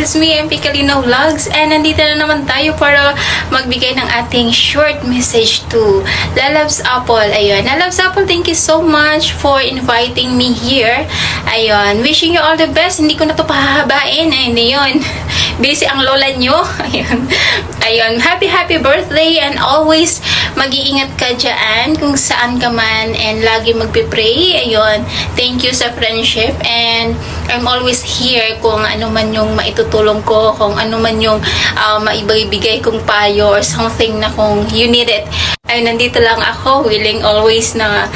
is me, MP Kalina Vlogs, and nandito na naman tayo para magbigay ng ating short message to Lalabs Apple. Ayun, Lalabs Apple, thank you so much for inviting me here. Ayun, wishing you all the best. Hindi ko na to pahahabain. Ayun, yun. Busy ang lola nyo. Ayun. Ayun, happy birthday, and always mag-iingat ka dyan kung saan ka man, and lagi magpipray. Ayun, thank you sa friendship, and I'm always here kung ano man yung maitutulong ko, kung ano man yung maibigay kong payo or something na kung you need it. Ay, nandito lang ako, willing always na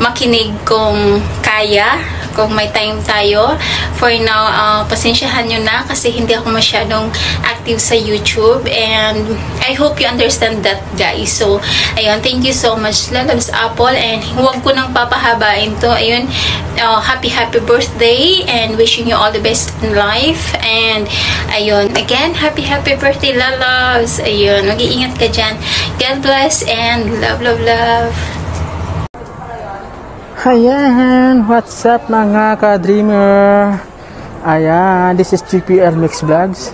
makinig kung kaya, kung may time tayo. For now, pasensyahan nyo na kasi hindi ako masyadong active sa YouTube, and I hope you understand that, guys. So, ayun, thank you so much, Lalabs Apple, and huwag ko nang papahabain to. Ayun, happy birthday, and wishing you all the best in life. And ayun, again, happy birthday, Lalabs. Ayun, mag-iingat ka dyan. God bless, and love. Ayan, what's up mga ka-dreamer? Ayan, this is GPL Mix Vlogs.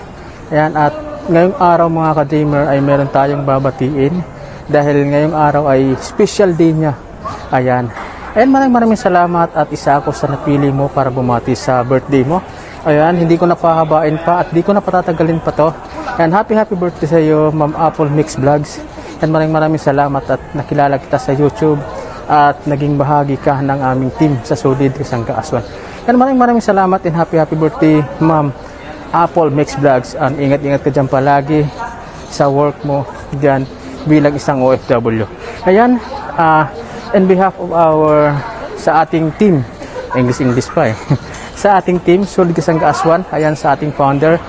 Ayan, at ngayong araw mga ka-dreamer ay meron tayong babatiin dahil ngayong araw ay special day niya. Ayan, and maraming salamat at isa ako sa napili mo para bumati sa birthday mo. Ayan, hindi ko na pahabain pa at di ko na patatagalin pa to. And happy birthday sa iyo, Ma'am Apple Mix Vlogs. And maraming salamat at nakilala kita sa YouTube at naging bahagi ka ng aming team sa Solid Kisangga Aswan. And maraming salamat, and happy birthday, Ma'am Apple Mix Vlogs. And ingat ka dyan palagi sa work mo dyan bilang isang OFW. Ayan, in behalf of sa ating team, English pa sa ating team, Solid Kisangga Aswan, ayan, sa ating founder,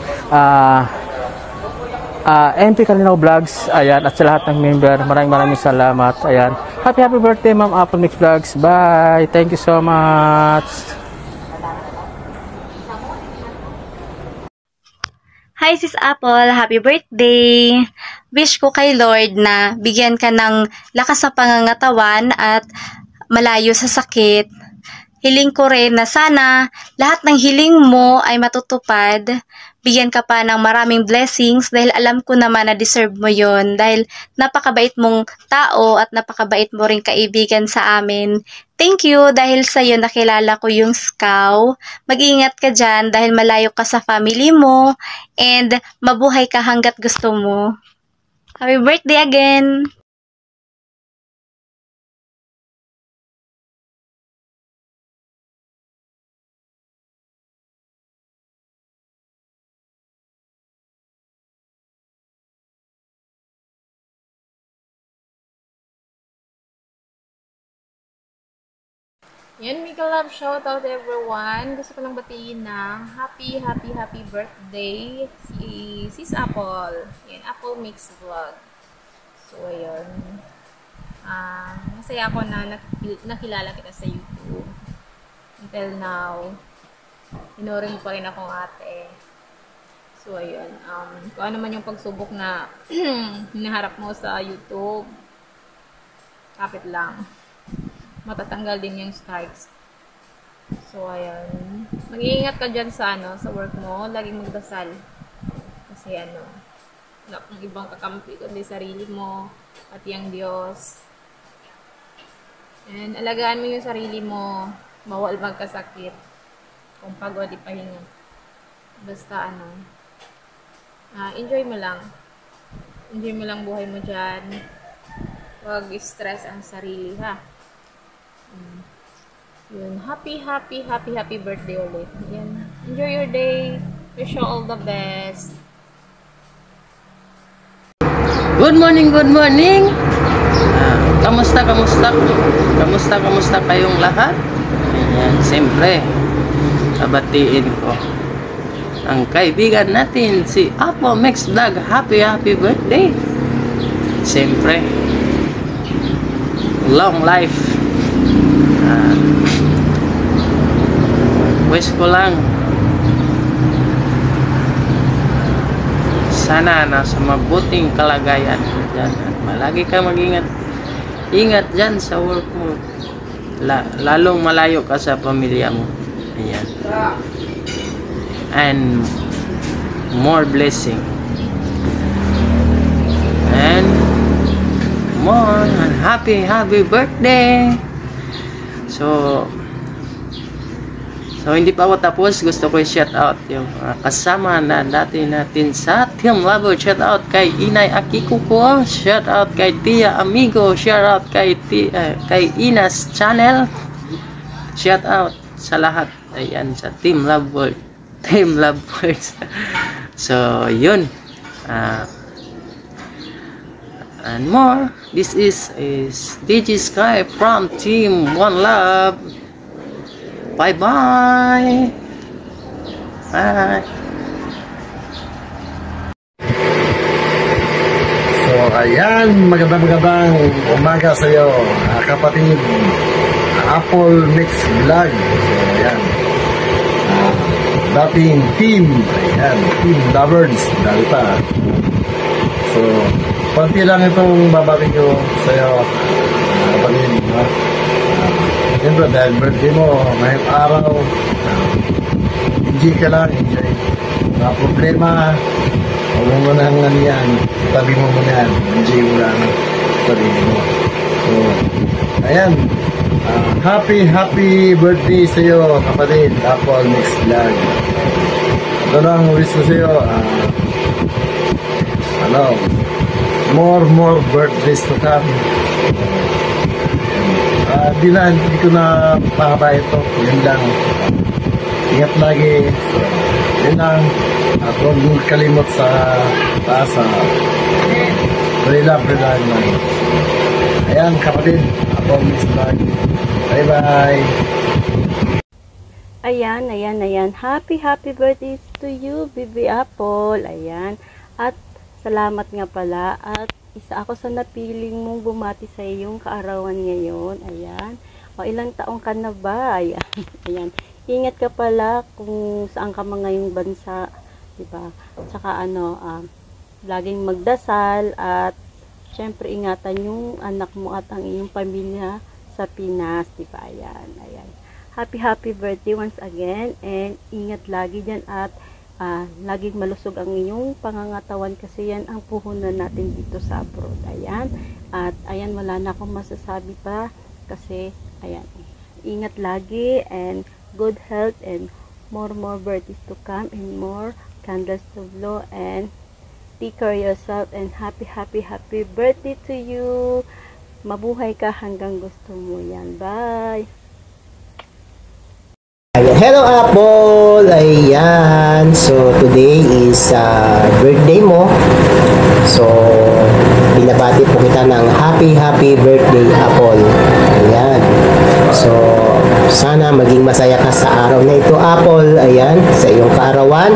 MP Kalina Vlogs, ayan, at sa lahat ng member, maraming salamat. Ayan, happy birthday, Ma'am Apple Mix Vlogs. Bye, thank you so much. Hi Sis Apple, happy birthday! Wish ko kay Lord na bigyan ka ng lakas sa pangangatawan at malayo sa sakit. Hiling ko rin na sana lahat ng hiling mo ay matutupad. Bigyan ka pa ng maraming blessings dahil alam ko naman na deserve mo yon, dahil napakabait mong tao at napakabait mo rin kaibigan sa amin. Thank you dahil sa iyo nakilala ko yung Scout. Mag-ingat ka dyan dahil malayo ka sa family mo, and mabuhay ka hanggat gusto mo. Happy birthday again! Yan, Mika Love, shout out everyone. Gusto ko lang batiin na happy birthday si Sis Apple. Yan, Apple Mix Vlog. So, ayun. Masaya ako na nakilala kita sa YouTube. Until now, inorin pa rin akong ate. So, ayun. Kung ano man yung pagsubok na hinaharap mo sa YouTube, kapit lang. Matatanggal din yung strikes. So, ayan. Mag-iingat ka dyan sa, sa work mo. Laging magdasal. Kasi, wala kang ibang kakampi kundi sarili mo at yung Diyos. And, alagaan mo yung sarili mo. Bawal magkasakit. Kung pagod, ipahinga. Basta, enjoy mo lang. Enjoy mo lang buhay mo dyan. Huwag stress ang sarili, ha? Yun. Happy birthday ulit. Yan. Enjoy your day. Wish you all the best. Good morning. Kamusta kayong lahat? Ayan, siyempre babatiin ko ang kaibigan natin si Apple Mix Vlog. Happy birthday. Siyempre, long life. Wish ko lang sana nasa mabuting kalagayan dyan, at malagi ka ingat dyan sa work mo, lalong malayo ka sa pamilya mo. Ayan. And more blessing, and more happy birthday. So hindi pa ako tapos, gusto ko i-shout out yung kasama na dati natin sa Team Labo. Shout out kay Inay Akiko ko, shout out kay Tia Amigo, shout out kay Ina's channel, shout out sa lahat, ayan, sa Team Labo, Team Lovebirds. So yun, and more. This is DJ Sky from Team One Love. Bye bye. Bye. So ayan, magandang umaga sa iyo, kapatid Apple Mix Vlog. So ayan, dating team, ayan, Team Lovers dahil pa. So konti lang itong babalik ko sa iyo, kapatid, no? Siyempre dahil birthday mo ngayong araw, enjoy ka lang, enjoy. Mga problema, huwag mo muna ang yan, tabi mo muna yan, enjoy mo lang sarili mo. So ayan, happy birthday sa iyo, kapatid Apple Mix Vlog. Ito lang wish ko sa iyo, more birthdays to come. Hindi ko na pahaba ito. Yun lang. Ingat lagi. So, yun lang. At huwag mong kalimot sa taas. Love lang. Ayan, kapatid. Ako, Miss Vlog. Bye-bye. Ayan. Happy birthday to you, Baby Apple. Ayan. At salamat nga pala. At isa ako sa napiling mong bumati sa iyong kaarawan ngayon. Ayan. O ilang taong ka na ba? Ayan. Ingat ka pala kung saan ka ngayong bansa, 'di ba? Tsaka laging magdasal at syempre ingatan yung anak mo at ang iyong pamilya sa Pinas, 'di ba? Ayan. Happy birthday once again, and ingat lagi diyan at laging malusog ang inyong pangangatawan kasi yan ang puhunan natin dito sa abroad. Ayan. At ayan, wala na akong masasabi pa kasi ayan, ingat lagi and good health and more birthdays to come and more candles to blow, and take care yourself and happy birthday to you. Mabuhay ka hanggang gusto mo yan. Bye! Hello Apple! Ayan, so today is birthday mo. So binabati po kita ng happy birthday Apple. Ayan, so sana maging masaya ka sa araw na ito Apple. Ayan, sa iyong kaarawan,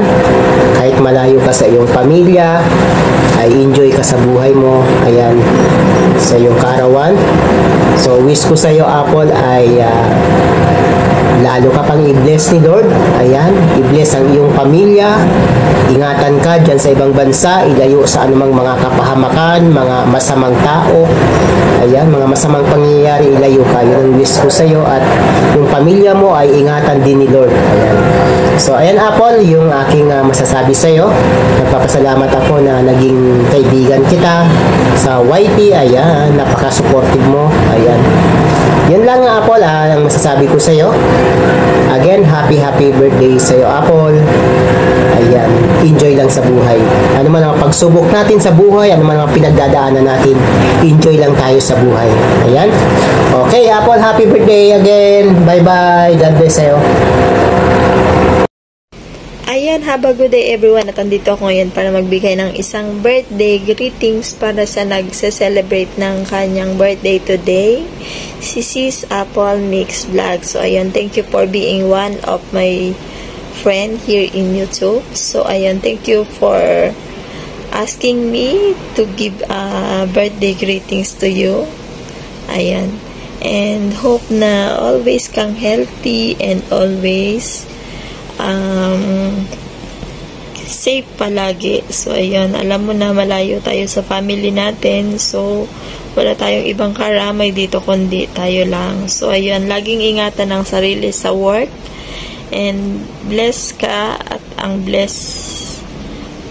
kahit malayo ka sa iyong pamilya, ay enjoy ka sa buhay mo. Ayan, sa iyong kaarawan. So wish ko sa iyo Apple ay lalo ka pang i-bless ni Lord. Ayan, i-bless ang iyong pamilya. Ingatan ka dyan sa ibang bansa, ilayo sa anumang mga kapahamakan, mga masamang tao. Ayan, mga masamang pangyayari, ilayo ka. Yun ang wish ko sa iyo, at yung pamilya mo ay ingatan din ni Lord. Ayan. So, ayan Apple, yung aking masasabi sa iyo. Nagpapasalamat ako na naging kaibigan kita sa YT. Ayan, napaka-supportive mo. Ayan. Yan lang Apple ang masasabi ko sa iyo. Again, happy birthday sa iyo Apple. Ayan, enjoy lang sa buhay. Ano man ang pagsubok natin sa buhay, ano man ang pinagdadaanan natin, enjoy lang tayo sa buhay. Ayan. Okay Apple, happy birthday again. Bye-bye. God bless sa iyo. Ayan, have a good day everyone. At andito ako ngayon para magbigay ng isang birthday greetings para sa nagse-celebrate ng kanyang birthday today, si Sis Apple Mix Vlog. So ayan, thank you for being one of my friend here in YouTube. So ayan, thank you for asking me to give birthday greetings to you. Ayan, and hope na always kang healthy and always safe palagi. So ayan, alam mo na malayo tayo sa family natin, so wala tayong ibang karamay dito kundi tayo lang. So ayan, laging ingatan ang sarili sa work, and bless ka, at ang bless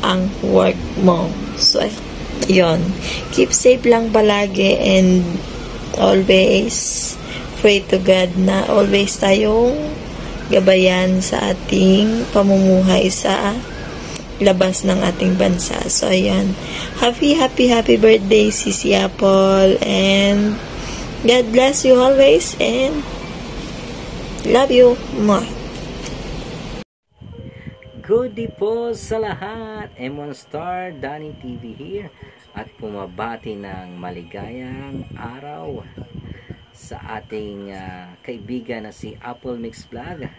ang work mo. So, yun. Keep safe lang palagi and always pray to God na always tayong gabayan sa ating pamumuhay sa labas ng ating bansa. So, ayan. Happy birthday, Sisi Apple. And God bless you always. And love you. Mwah. Good day po sa lahat. M1 Star, Danny TV here. At pumabati ng maligayang araw sa ating kaibigan na si Apple Mix Vlog.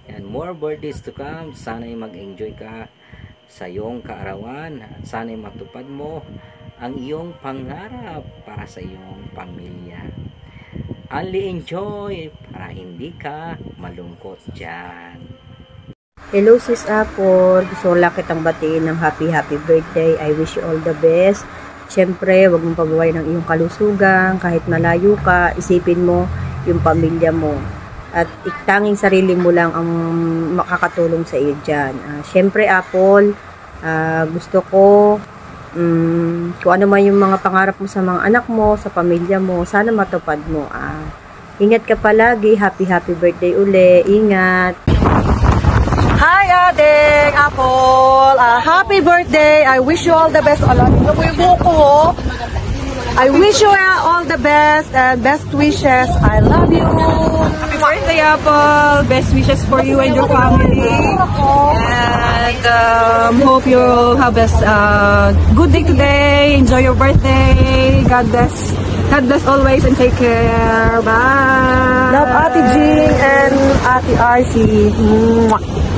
And more birthdays to come. Sana'y mag-enjoy ka sa iyong kaarawan. At sana'y matupad mo ang iyong pangarap para sa iyong pamilya. Only enjoy para hindi ka malungkot dyan. Hello Sis Apple, gusto ko lang kitang batiin ng happy birthday. I wish you all the best. Siyempre, huwag mong pabaway ng iyong kalusugan. Kahit malayo ka, isipin mo yung pamilya mo. At tanging sarili mo lang ang makakatulong sa iyo dyan. Siyempre Apple, gusto ko kung ano man yung mga pangarap mo sa mga anak mo, sa pamilya mo, sana matupad mo. Ingat ka palagi. Happy birthday uli. Ingat. Hi, Ading Apple. Happy birthday. I wish you all the best. I wish you all the best and best wishes. I love you. Happy birthday, Apple. Best wishes for you and your family. And hope you'll have a good day today. Enjoy your birthday. God bless. God bless always and take care. Bye. Love Ate Jing and Ate RC.